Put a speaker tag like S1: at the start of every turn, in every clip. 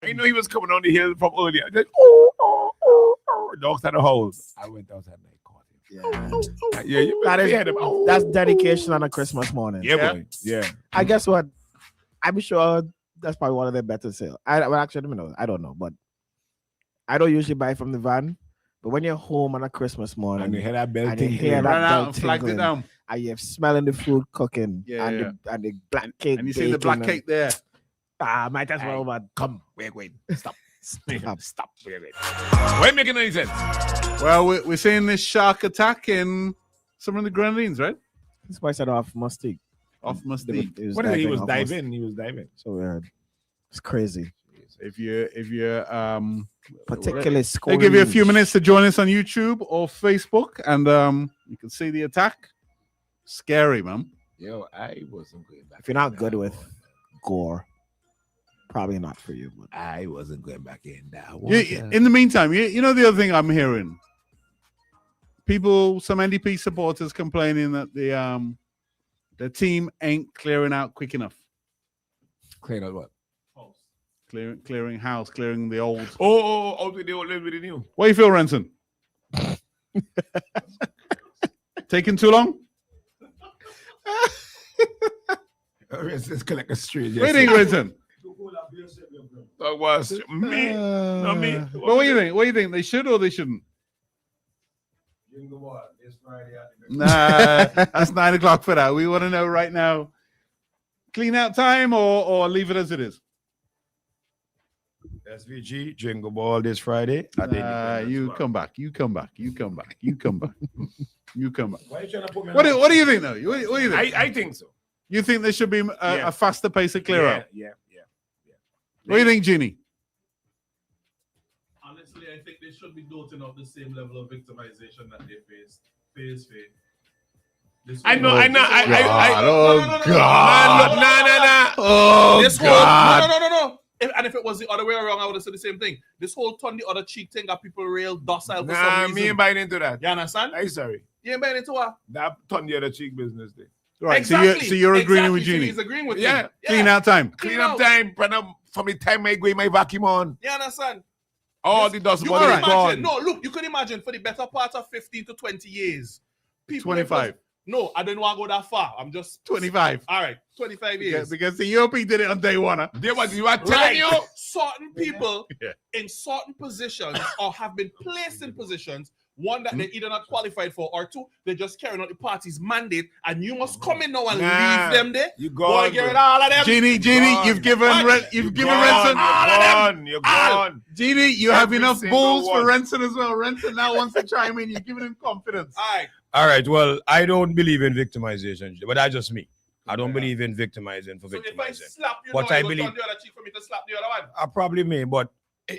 S1: I know he was coming on the hill from earlier. Just, oh. Dogs had a house. I went outside and I caught him.
S2: Yeah, that's dedication on a Christmas morning.
S1: Yeah, boy. Yeah.
S2: I guess what? I'm sure that's probably one of their better sales. I don't know, but I don't usually buy from the van. But when you're home on a Christmas morning,
S1: And you hear that bell
S2: and you
S1: tinkling.
S2: hear that
S3: Run out
S2: bell
S3: and flagged it
S2: tinkling,
S3: down.
S2: and you're smelling the food cooking,
S3: Yeah,
S2: and the black cake,
S3: And you see the black
S2: baking
S3: cake there.
S2: might as well, but
S1: Come, wait. Stop. Stop. Wait. Why ain't making any sense?
S3: Well, we're seeing this shark attack in some of the Grenadines, right?
S2: this boy said off Mustique.
S3: Off Mustique.
S1: What is he was
S2: off
S1: diving? He was diving.
S2: So it's crazy.
S3: If you're
S2: Particularly
S3: they
S2: scoring.
S3: give you a few minutes to join us on YouTube or Facebook, and you can see the attack. Scary, man.
S1: Yo, I wasn't going back.
S2: If you're not good with gore, probably not for you. But
S1: I wasn't going back in that.
S3: In the meantime, you know the other thing I'm hearing, some NDP supporters complaining that the team ain't clearing out quick enough.
S1: Clean out what?
S3: Clearing house, clearing the old.
S1: Oh, out with the old, live with the new.
S3: What do you feel, Renson? Taking too long?
S1: It's collect a street.
S3: What do you think, Renson?
S1: That was me. Not me.
S3: But what do you think? What do you think? They should or they shouldn't? Nah, that's 9 o'clock for that. We want to know right now. Clean out time or leave it as it is?
S1: SVG, Jingle Ball this Friday.
S3: You come back. You come back. You come back. You come back. You come back.
S1: Why are you trying to put me
S3: What do you think, though? What do you think?
S1: I think so.
S3: You think there should be a faster pace of clear out?
S1: Yeah.
S3: What do you think, Jeannie?
S4: Honestly, I think they should be doting out the same level of victimization that they face.
S1: I know.
S3: Oh, God.
S1: Nah.
S3: Oh,
S4: This whole, no. If it was the other way around, I would have said the same thing. This whole turn the other cheek thing got people real docile for some reason.
S1: Me ain't buying into that.
S4: You understand?
S1: I'm sorry.
S4: You ain't buying into what?
S1: That turn the other cheek business thing.
S3: Right,
S4: Exactly.
S3: so you're agreeing with
S4: So
S3: Jeannie.
S4: he's agreeing with
S1: Yeah.
S4: you.
S3: Clean out time.
S1: Clean up time. From the time I go in my vacuum on.
S4: You understand?
S1: All the dust
S4: You
S1: body
S4: could
S1: is gone.
S4: imagine. No, look, you could imagine for the better part of 15 to 20 years. People
S3: 25.
S4: No, I didn't want to go that far. I'm just
S3: 25.
S4: All right, 25 years.
S3: Because the UOP did it on day one. Huh?
S1: You are telling
S4: Right.
S1: you.
S4: Certain people
S3: Yeah.
S4: in certain positions or have been placed in positions, one that they're either not qualified for, or two, they're just carrying out the party's mandate, and you must come in now and
S1: Nah,
S4: leave them there.
S1: You
S4: Boy,
S1: gone.
S4: get rid of all of them.
S3: Jeannie,
S1: Gone.
S3: you've given
S4: What?
S3: you've given Renson.
S1: You're gone.
S3: Jeannie, you have
S1: Every
S3: enough
S1: single
S3: balls for
S1: one.
S3: Renson as well. Renson now wants to chime in. You're giving him confidence.
S4: All right.
S5: All right. Well, I don't believe in victimization, but that's just me. I don't believe in victimizing for
S4: So if I
S5: victimizing.
S4: slap you,
S5: But
S4: now,
S5: I
S4: you go
S5: believe-
S4: turn the other cheek for me to slap the other one.
S5: I probably may, but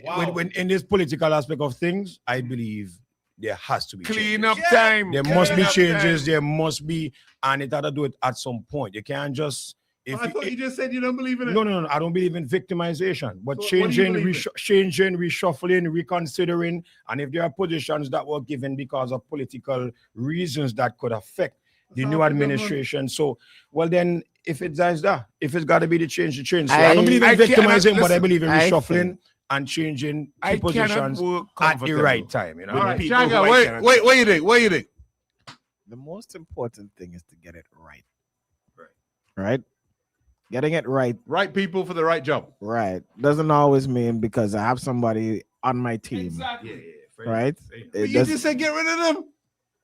S4: Wow.
S5: when in this political aspect of things, I believe there has to be
S1: Clean
S5: changes.
S1: up time.
S5: There must be
S1: Clean up
S5: changes.
S1: time.
S5: There must be, and it had to do it at some point. You can't just. If
S3: I thought you just said you don't believe in it.
S5: No. I don't believe in victimization, but
S3: So what do you
S5: changing,
S3: believe in?
S5: changing, reshuffling, reconsidering, and if there are positions that were given because of political reasons that could affect the new administration, so well then, if it dies that, if it's got to be the change, the change. So I don't believe in
S1: I cannot-
S5: victimizing, but I
S1: listen,
S5: believe in
S2: I
S5: reshuffling
S2: think-
S5: and changing
S1: I
S5: key
S1: cannot
S5: positions
S1: work
S5: at the
S1: comfortable.
S5: right time. You know,
S3: All right,
S1: people who
S3: Shanga,
S1: I
S3: wait,
S1: cannot-
S3: what do you think? What do you think?
S2: the most important thing is to get it right. Right? Getting it right.
S3: Right people for the right job.
S2: Right. Doesn't always mean because I have somebody on my team.
S4: Exactly.
S2: Right? It
S3: You
S2: does-
S3: just said get rid of them.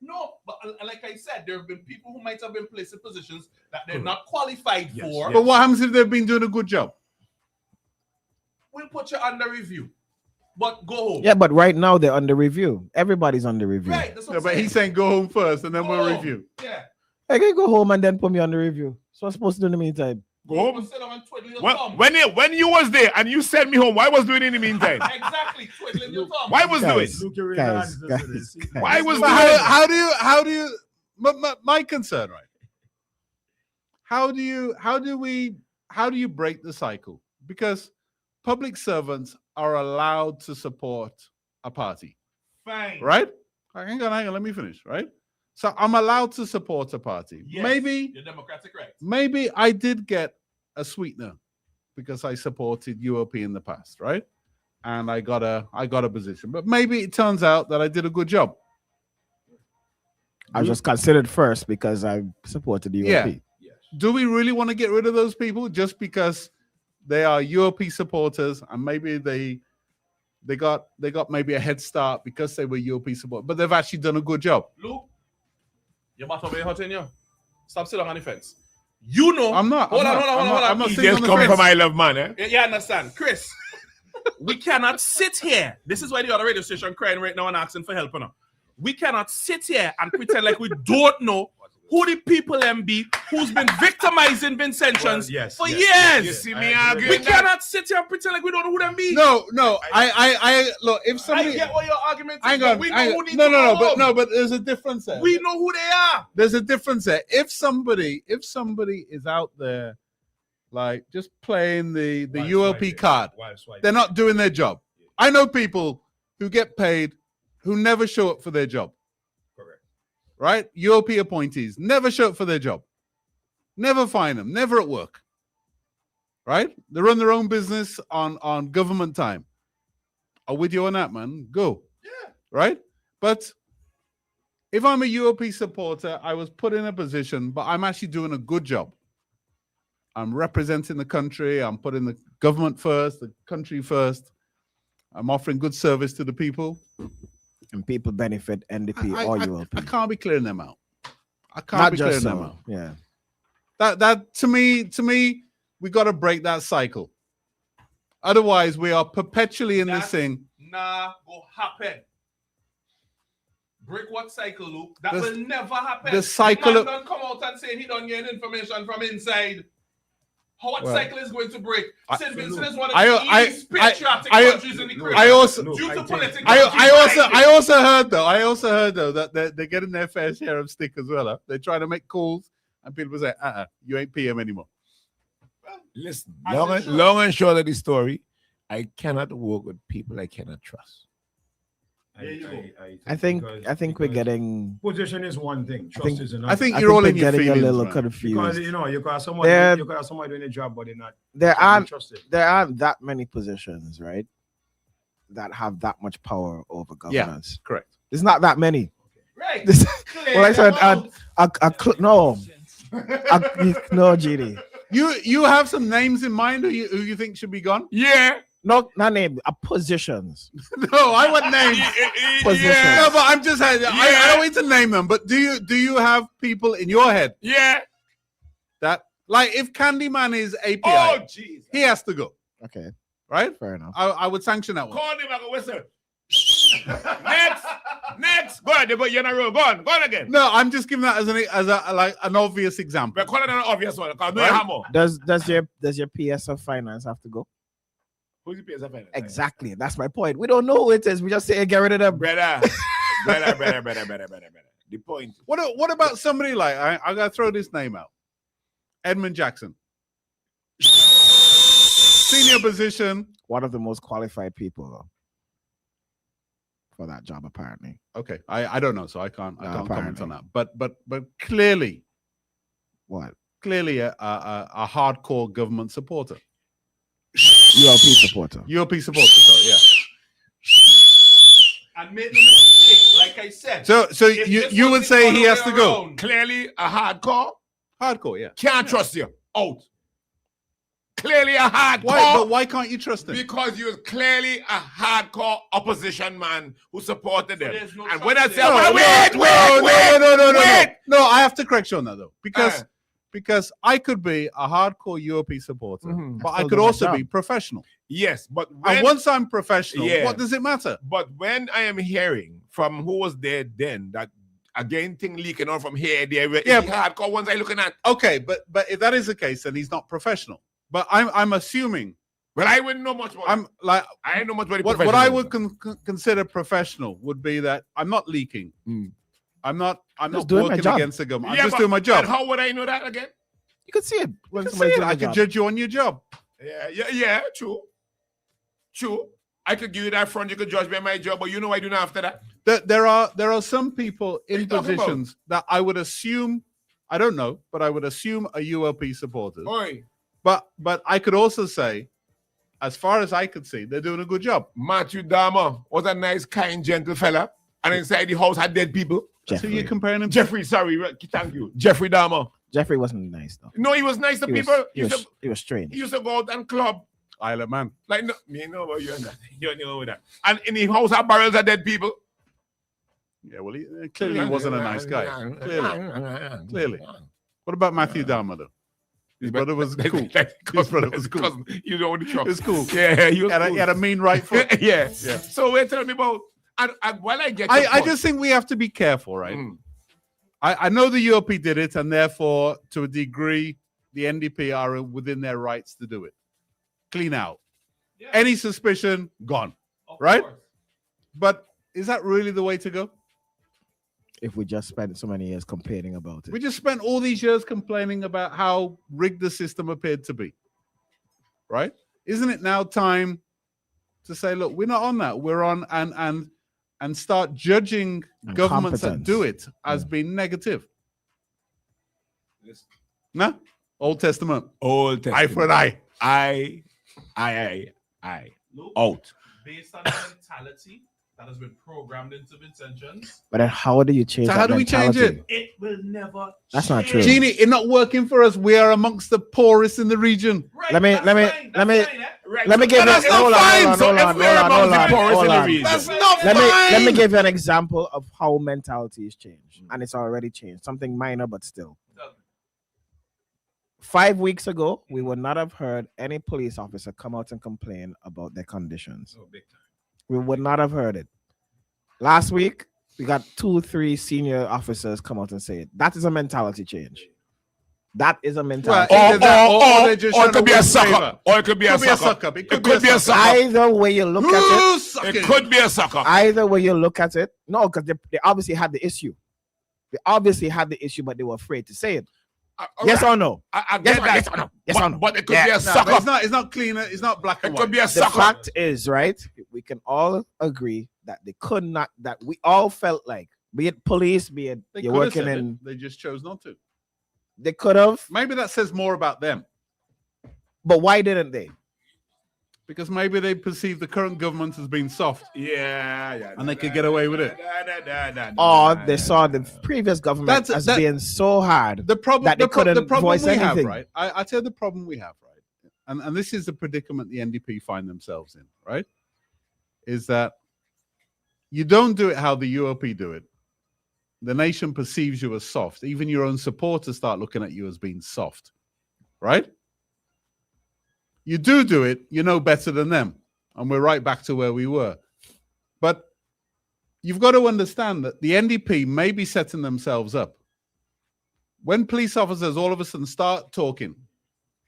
S4: No, but like I said, there have been people who might have been placed in positions that they're not qualified for.
S3: But what happens if they've been doing a good job?
S4: We'll put you under review. But go home.
S2: Yeah, but right now they're under review. Everybody's under review.
S4: Right. That's what
S3: Yeah,
S4: I'm
S3: but
S4: saying.
S3: he's saying go home first and then
S4: Go
S3: we'll
S4: home.
S3: review.
S4: Yeah.
S2: I can go home and then put me under review. So I'm supposed to do in the meantime.
S1: Go
S4: You
S1: home.
S4: sit down and twiddle your
S1: When,
S4: thumb.
S1: when you was there and you sent me home, why was doing in the meantime?
S4: Exactly, twiddling your thumb.
S1: Why was
S2: Guys,
S1: doing?
S2: guys.
S1: Why was
S3: But
S1: doing?
S3: how do you my concern, right? How do you break the cycle? Because public servants are allowed to support a party,
S4: Fine.
S3: right? Hang on, let me finish, right? So I'm allowed to support a party.
S4: Yes,
S3: Maybe
S4: your democratic right.
S3: I did get a sweetener because I supported UOP in the past, right? And I got a position. But maybe it turns out that I did a good job.
S2: I was just considered first because I supported the UOP.
S3: Yeah. Do we really want to get rid of those people just because they are UOP supporters and maybe they got maybe a head start because they were UOP supporters, but they've actually done a good job?
S4: Luke, your bottom very hot in you. Stop sitting on the fence. You know.
S3: I'm not.
S4: Hold on.
S3: I'm not
S1: He
S3: sitting on
S1: just
S3: the
S1: come
S3: fence.
S1: from I Love Man, eh?
S4: Yeah, understand. Chris, we cannot sit here. This is why the other radio station crying right now and asking for help. No? We cannot sit here and pretend like we don't know who the people be who's been victimizing Vincentians for years.
S1: You see me arguing
S4: We
S1: that?
S4: cannot sit here and pretend like we don't know who them be.
S3: No. I look. If
S4: I
S3: somebody,
S4: get what your argument is.
S3: hang
S4: but
S3: on,
S4: we know
S3: hang
S4: who
S3: on.
S4: needs
S3: No,
S4: to go home.
S3: but there's a difference there.
S4: We know who they are.
S3: There's a difference there. If somebody is out there, like just playing the UOP card, they're not doing their job. I know people who get paid who never show up for their job.
S5: Correct.
S3: Right? UOP appointees never show up for their job. Never find them. Never at work. Right? They run their own business on government time. I'm with you on that, man. Go.
S4: Yeah.
S3: Right? But if I'm a UOP supporter, I was put in a position, but I'm actually doing a good job. I'm representing the country. I'm putting the government first, the country first. I'm offering good service to the people.
S2: And people benefit NDP or UOP.
S3: I can't be clearing them out. I can't
S2: Not
S3: be
S2: just
S3: clearing them out.
S2: some. Yeah.
S3: That to me, we got to break that cycle. Otherwise, we are perpetually in this
S4: That's
S3: thing.
S4: Nah, go happen. Break what cycle, Luke? That
S3: The-
S4: will never happen.
S3: the cycle
S4: The
S3: of-
S4: man don't come out and say he don't get information from inside. What
S3: Well,
S4: cycle is going to break? St. Vincent is one of
S3: I-
S4: the
S3: I-
S4: least patriotic
S3: I-
S4: countries in the
S5: Look,
S4: Caribbean.
S3: I also-
S4: due to political
S3: I also heard though that they're getting their fair share of stick as well. Huh? They're trying to make calls, and people say, you ain't PM anymore.
S1: Listen,
S4: I
S1: long
S4: said
S1: and,
S4: sure.
S1: long and short of the story, I cannot work with people I cannot trust.
S2: I think we're getting.
S5: Position is one thing. Trust
S2: think-
S5: is another.
S3: I think
S2: I
S3: you're
S2: think
S3: all
S2: we're
S3: in your
S2: getting
S3: feelings,
S2: a little
S3: man.
S2: confused.
S5: because you got someone
S2: There-
S5: doing a job, but they're not
S2: there aren't
S5: trusted.
S2: there aren't that many positions, right, that have that much power over
S3: Yeah.
S2: governance.
S3: Correct.
S2: There's not that many.
S4: Right.
S2: This,
S4: Clear
S2: well, I said
S4: them out.
S2: no, no, GD,
S3: You have some names in mind who you think should be gone?
S1: Yeah.
S2: no, not name, positions.
S3: No, I want names.
S2: Position.
S3: No, but I'm just I don't need to name them. But do you have people in your head
S1: Yeah.
S3: that, like, if Candyman is API,
S1: Oh, jeez.
S3: he has to go,
S2: Okay,
S3: right?
S2: fair enough.
S3: I would sanction that one.
S1: Call him like a whistle. Next. Go ahead, but you're in a row. Go on again.
S3: No, I'm just giving that as an obvious example.
S1: But call it an obvious one. Because no
S3: Right?
S1: hammer.
S2: Does your PS of finance have to go?
S1: Who's the PS of finance?
S2: Exactly, that's my point. We don't know who it is. We just say get rid of them.
S1: Brother. The point.
S3: What about somebody like I gotta throw this name out, Edmund Jackson, senior position.
S2: One of the most qualified people though, for that job, apparently.
S3: Okay, I don't know, so I can't comment
S2: apparently.
S3: on that. But clearly
S2: What?
S3: a hardcore government supporter,
S2: ULP supporter.
S3: UOP supporter. Sorry, yeah.
S4: And make no mistake, like I said.
S3: So
S4: if this
S3: you
S4: was
S3: would
S4: the
S3: say
S4: other
S3: he
S4: way
S3: has to go.
S4: around,
S1: Clearly a hardcore.
S3: Hardcore, yeah.
S1: Can't trust you. Out. Clearly a hardcore.
S3: Why can't you trust him?
S1: Because you was clearly a hardcore opposition man who supported them.
S4: there's no
S1: And when I
S4: trust
S1: say,
S4: there.
S1: wait.
S3: No, I have to correct you on that though, because I could be a hardcore UOP supporter,
S2: Mhm.
S3: but I
S2: Still
S3: could
S2: do my
S3: also
S2: job.
S3: be professional.
S1: Yes, but
S3: And
S1: when,
S3: once I'm professional,
S1: Yeah.
S3: what does it matter?
S1: but when I am hearing from who was there then that again thing leaking on from here, there,
S3: Yeah,
S1: yeah, the hardcore ones I looking at.
S3: Okay, but if that is the case, then he's not professional. But I'm assuming
S1: Well, I wouldn't know much about
S3: I'm like
S1: I know much about the
S3: what I
S1: professionalism.
S3: would consider professional would be that I'm not leaking.
S1: Mm.
S3: I'm not
S2: doing my
S3: working
S2: job.
S3: against the government.
S1: Yeah,
S3: I'm just
S1: but-
S3: doing my job.
S1: And how would I know that again?
S2: You can see it when
S3: You can
S2: somebody's
S3: see it.
S2: doing
S3: I
S2: the
S3: could
S2: job.
S3: judge you on your job.
S1: Yeah, true. I could give you that front, you could judge me on my job, but you know I do not after that.
S3: There are some people
S1: you
S3: in
S1: talking about?
S3: positions that I would assume, I don't know, but I would assume are ULP supporters.
S1: Oi,
S3: But I could also say, as far as I could see, they're doing a good job.
S1: Matthew Dahmer was a nice, kind, gentle fella, and inside the house had dead people.
S3: That's who you're comparing him to.
S1: Jeffrey, sorry, thank you. Jeffrey Dahmer.
S2: Jeffrey wasn't nice though.
S1: No, he was nice to people.
S2: He was strange.
S1: He used to go out and club.
S3: Isle of Man.
S1: Like, no, me know about you and that. You know that. And in the house had barrels of dead people.
S3: Yeah, well, he clearly wasn't a nice guy. Clearly. What about Matthew Dahmer, though? His brother was cool. His brother was cool.
S1: You know the truck.
S3: It's cool.
S1: Yeah, he was cool.
S3: He had a mean right foot.
S1: Yeah. So we're telling me about, and while I get
S3: I just think we have to be careful, right? I know the UOP did it, and therefore, to a degree, the NDP are within their rights to do it. Clean out. Yeah. Any suspicion, gone. Right? But is that really the way to go?
S2: If we just spent so many years complaining about it.
S3: We just spent all these years complaining about how rigged the system appeared to be. Right? Isn't it now time to say, look, we're not on that. We're on and start judging governments that do it as being negative. No? Old Testament.
S1: Old Testament.
S3: Eye for an eye.
S1: I.
S4: Look,
S1: Out.
S4: based on the mentality that has been programmed into intentions,
S2: But then how do you change
S3: So
S2: that
S3: how do we change
S2: mentality?
S4: it will never
S2: That's not
S4: change.
S2: true.
S3: Genie, it's not working for us. We are amongst the poorest in the region.
S4: Right,
S2: Let me-
S4: that's
S2: let me-
S4: fine,
S2: let
S4: that's
S2: me-
S4: fine, eh?
S2: Let me give you
S1: That's not fine. So if we're among the poorest in the region.
S3: That's not
S2: Let me
S3: fine.
S2: give you an example of how mentality is changed, and it's already changed. Something minor, but still. 5 weeks ago, we would not have heard any police officer come out and complain about their conditions. We would not have heard it. Last week, we got 2-3 senior officers come out and say it. That is a mentality change. That is a mentality.
S3: Well, either that or they're just
S1: or it
S3: trying
S1: could be
S3: to
S1: a
S3: win
S1: sucker.
S3: favor.
S1: Or it could be a
S3: Could be a
S1: sucker.
S3: sucker.
S1: It could be a sucker.
S2: Either way you look at it,
S3: Who's sucking?
S1: It could be a sucker.
S2: either way you look at it, no, because they obviously had the issue. They obviously had the issue, but they were afraid to say it. Yes or no?
S1: I
S2: Yes
S1: get
S2: or-
S1: that.
S2: yes or no? Yes or no?
S1: But it could
S2: Yeah.
S1: be a
S3: No,
S1: sucker.
S3: but it's not cleaner. It's not black and
S1: It could
S3: white.
S1: be a
S2: The
S1: sucker.
S2: fact is, right, we can all agree that they could not, that we all felt like, be it police, be it
S3: They
S2: you're
S3: could have
S2: working
S3: said
S2: in,
S3: it. They just chose not to.
S2: they could have,
S3: Maybe that says more about them
S2: but why didn't they?
S3: because maybe they perceive the current government as being soft
S1: Yeah.
S3: and they could get away with it.
S2: Or they saw the previous government
S3: That's-
S2: as
S3: that-
S2: being so hard.
S3: The problem,
S2: That they
S3: the problem
S2: couldn't voice
S3: we have,
S2: anything.
S3: right? I tell you the problem we have, right? And this is the predicament the NDP find themselves in, right? Is that you don't do it how the UOP do it. The nation perceives you as soft. Even your own supporters start looking at you as being soft, right? You do it, you know better than them. And we're right back to where we were. But you've got to understand that the NDP may be setting themselves up. When police officers all of a sudden start talking,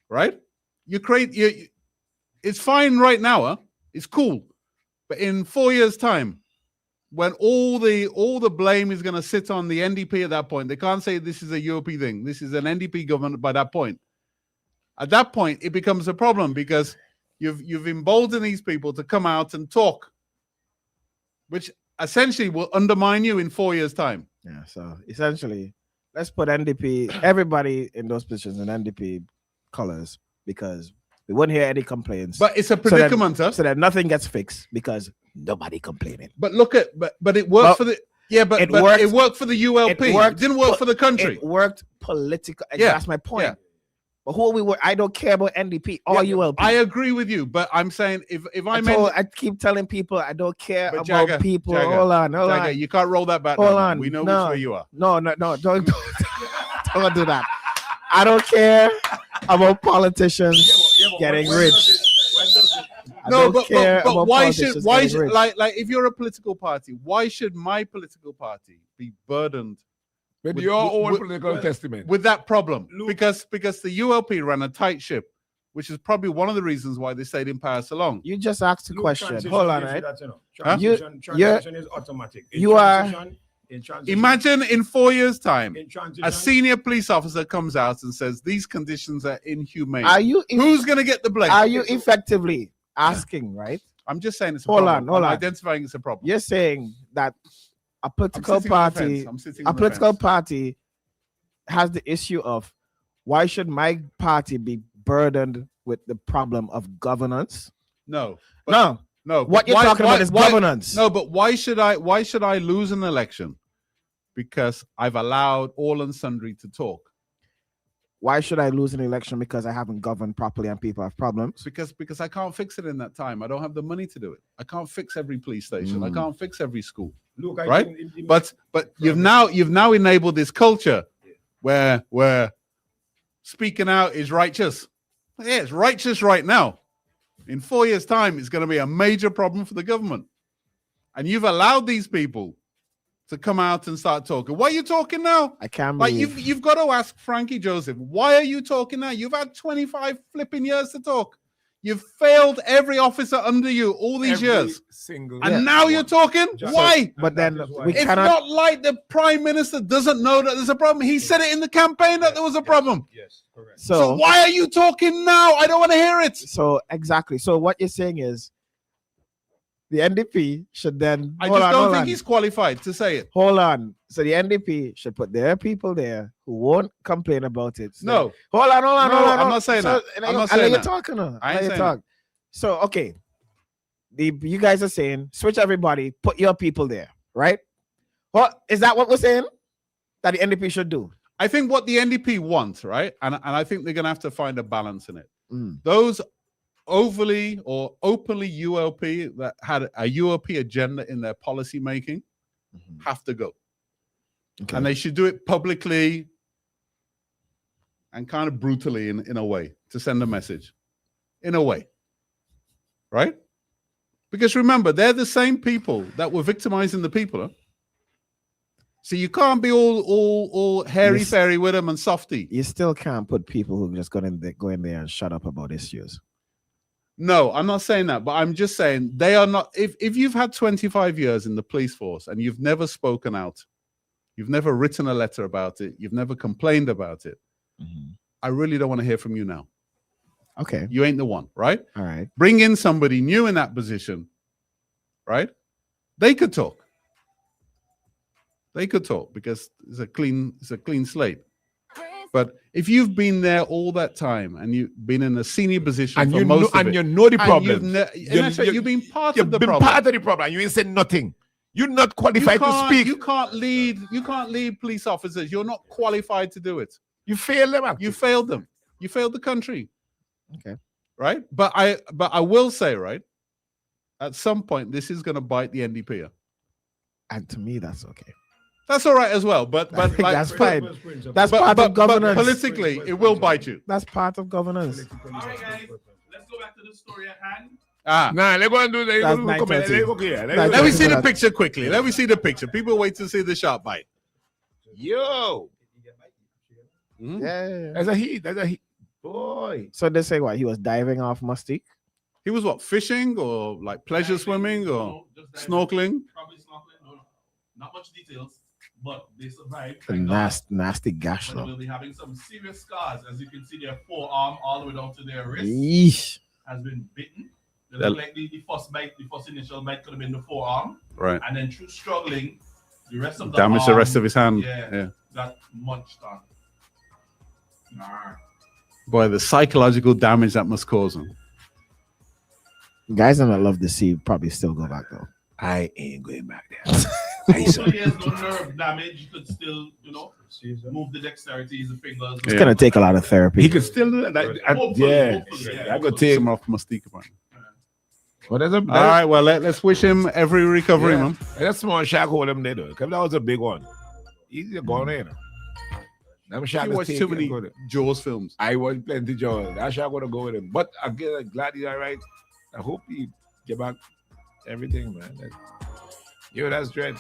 S3: right? It's fine right now, huh? It's cool. But in 4 years' time, when all the blame is going to sit on the NDP at that point, they can't say this is a UOP thing. This is an NDP government by that point. At that point, it becomes a problem because you've emboldened these people to come out and talk, which essentially will undermine you in 4 years' time.
S2: Yeah, so essentially, let's put NDP, everybody in those positions in NDP colors, because we wouldn't hear any complaints.
S3: But it's a predicament, huh?
S2: So that nothing gets fixed because nobody complaining.
S3: But look at but it worked
S2: Well,
S3: for the but
S2: worked-
S3: it worked for the ULP. It didn't work for the country.
S2: It worked political.
S3: Yeah,
S2: That's my point.
S3: yeah.
S2: But who we were, I don't care about NDP or
S3: Yeah,
S2: ULP.
S3: I agree with you, but I'm saying if
S2: I keep telling people I don't care
S3: But
S2: about
S3: Jagger,
S2: people.
S3: Jagger,
S2: hold on.
S3: Jagger, you can't roll that back.
S2: Hold
S3: now, man.
S2: on.
S3: We know
S2: No.
S3: which way you are.
S2: No, don't don't do that. I don't care about politicians getting rich. I
S3: No,
S2: don't care
S3: but
S2: about
S3: why should
S2: politicians getting rich.
S3: like if you're a political party, why should my political party be burdened
S1: With
S3: with-
S1: your
S3: with-
S1: own
S3: with-
S1: political testament.
S3: with that problem? Because the ULP ran a tight ship, which is probably one of the reasons why they stayed in power so long.
S2: You just asked a
S5: Look,
S2: question.
S5: transition
S2: Hold on,
S5: gives you
S2: right?
S5: that, you know.
S3: Huh?
S5: Transition is automatic. In
S2: you are-
S5: transition- in transition-
S3: Imagine in 4 years' time,
S5: in transition,
S3: a senior police officer comes out and says these conditions are inhumane.
S2: Are you
S3: Who's going to get the blame?
S2: are you effectively asking, right?
S3: I'm just saying it's a
S2: Hold
S3: problem.
S2: on.
S3: I'm identifying it's a problem.
S2: You're saying that a
S3: I'm
S2: political
S3: sitting on the
S2: party,
S3: fence. I'm sitting
S2: a
S3: on the
S2: political
S3: fence.
S2: party has the issue of why should my party be burdened with the problem of governance?
S3: No.
S2: No.
S3: No.
S2: What you're talking about is governance.
S3: No, but why should I lose an election? Because I've allowed all and sundry to talk.
S2: Why should I lose an election because I haven't governed properly and people have problems?
S3: Because I can't fix it in that time. I don't have the money to do it. I can't fix every police station. I can't fix every school.
S5: Look,
S3: Right? But you've now enabled this culture where speaking out is righteous. Yeah, it's righteous right now. In 4 years' time, it's going to be a major problem for the government. And you've allowed these people to come out and start talking. Why are you talking now?
S2: I can't
S3: Like
S2: believe.
S3: you've got to ask Frankie Joseph, why are you talking now? You've had 25 flipping years to talk. You've failed every officer under you all these years. And now you're talking? Why?
S2: But then we
S3: It's
S2: cannot.
S3: not like the prime minister doesn't know that there's a problem. He said it in the campaign that there was a problem.
S5: Yes, correct.
S3: So
S2: So
S3: why are you talking now? I don't want to hear it.
S2: so exactly. So what you're saying is the NDP should then.
S3: I
S2: hold
S3: just
S2: on,
S3: don't
S2: hold
S3: think
S2: on.
S3: he's qualified to say it.
S2: Hold on. So the NDP should put their people there who won't complain about it. So
S3: No.
S2: hold on.
S3: No, I'm not saying that. I'm not saying
S2: you're
S3: that.
S2: talking. I
S3: I ain't
S2: let you
S3: saying
S2: talk. So okay, you guys are saying switch everybody, put your people there, right? What is that? What we're saying that the NDP should do?
S3: I think what the NDP wants, right? And I think they're going to have to find a balance in it.
S2: Mm.
S3: Those overly or openly ULP that had a ULP agenda in their policy making have to go.
S2: Okay.
S3: And they should do it publicly and kind of brutally in a way to send a message. In a way. Right? Because remember, they're the same people that were victimizing the people. Huh? So you can't be all hairy-fairy with them and softy.
S2: You still can't put people who just go in there and shut up about issues.
S3: No, I'm not saying that, but I'm just saying they are not. If you've had 25 years in the police force and you've never spoken out, you've never written a letter about it, you've never complained about it, I really don't want to hear from you now.
S2: Okay.
S3: You ain't the one, right?
S2: All right.
S3: Bring in somebody new in that position, right? They could talk. They could talk because it's a clean slate. But if you've been there all that time and you've been in a senior position
S1: And
S3: for
S1: you
S3: most
S1: know,
S3: of
S1: and
S3: it,
S1: you know the
S3: and
S1: problem.
S3: you've been part
S1: You've
S3: of the
S1: been
S3: problem.
S1: part of the problem. You ain't said nothing. You're not qualified to speak.
S3: You can't lead police officers. You're not qualified to do it.
S1: You failed them.
S3: You failed them. You failed the country.
S2: Okay.
S3: Right? But I will say, right, at some point this is gonna bite the NDP.
S2: And to me, that's okay.
S3: That's all right as well. But
S2: I think
S3: like,
S2: that's fine. That's
S3: but,
S2: part
S3: but,
S2: of governance.
S3: but politically, it will bite you.
S2: That's part of governance.
S4: All right, guys, let's go back to the story at hand.
S1: Nah, let's go and do
S2: That's
S1: that.
S2: 9:30.
S3: Let me see the picture quickly. Let me see the picture. People wait to see the sharp bite.
S1: Yo,
S2: Yeah.
S1: that's a heat. That's a heat. Boy.
S2: So they say what? He was diving off Mustique?
S3: He was what, fishing or like pleasure swimming or
S4: No, just
S3: snorkeling?
S4: Probably snorkeling. No. Not much details, but they survived.
S2: A
S4: thank God.
S2: nasty gash,
S4: But they
S2: though.
S4: will be having some serious scars. As you can see, their forearm all the way down to their wrist
S2: Yeesh.
S4: has been bitten. They
S3: That-
S4: look like the first bite, the first initial bite could have been the forearm.
S3: Right.
S4: And then through struggling, the rest of the
S3: Damage the
S4: arm,
S3: rest of his hand.
S4: Yeah. got munched on. Nah.
S3: Boy, the psychological damage that must cause him.
S2: Guys that I love to see probably still go back, though.
S1: I ain't going back there.
S4: So he has no nerve damage. He could still, move the dexterity, his fingers.
S2: It's going to take a lot of therapy.
S1: He could still do that.
S4: Hopefully,
S1: Yeah.
S4: hopefully,
S1: I
S4: yeah.
S1: could take.
S3: Some off Mystique apparently.
S1: What is it?
S3: All right, well, let's wish him every recovery, man.
S1: That small shark hold him there, though. Because that was a big one. Easy going in. Them shark
S3: You
S1: is
S3: watch too
S1: taking
S3: many
S1: good.
S3: Jaws films.
S1: I watch plenty Jaws. That shark gonna go with him. But again, I'm glad he's all right. I hope he get back everything, man. That's dread.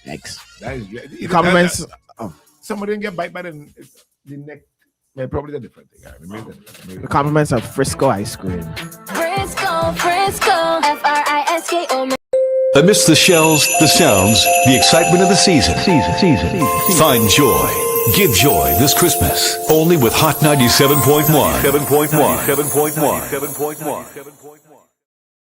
S2: Yikes.
S1: That is dread.
S2: Compliments.
S1: Somebody didn't get bite by the neck. Yeah, probably a different thing. Maybe.
S2: The compliments of Frisco ice cream.
S6: Frisco, Frisko.
S7: Amidst the shells, the sounds, the excitement of the season. Find joy. Give joy this Christmas. Only with Hot 97.1. 7.1.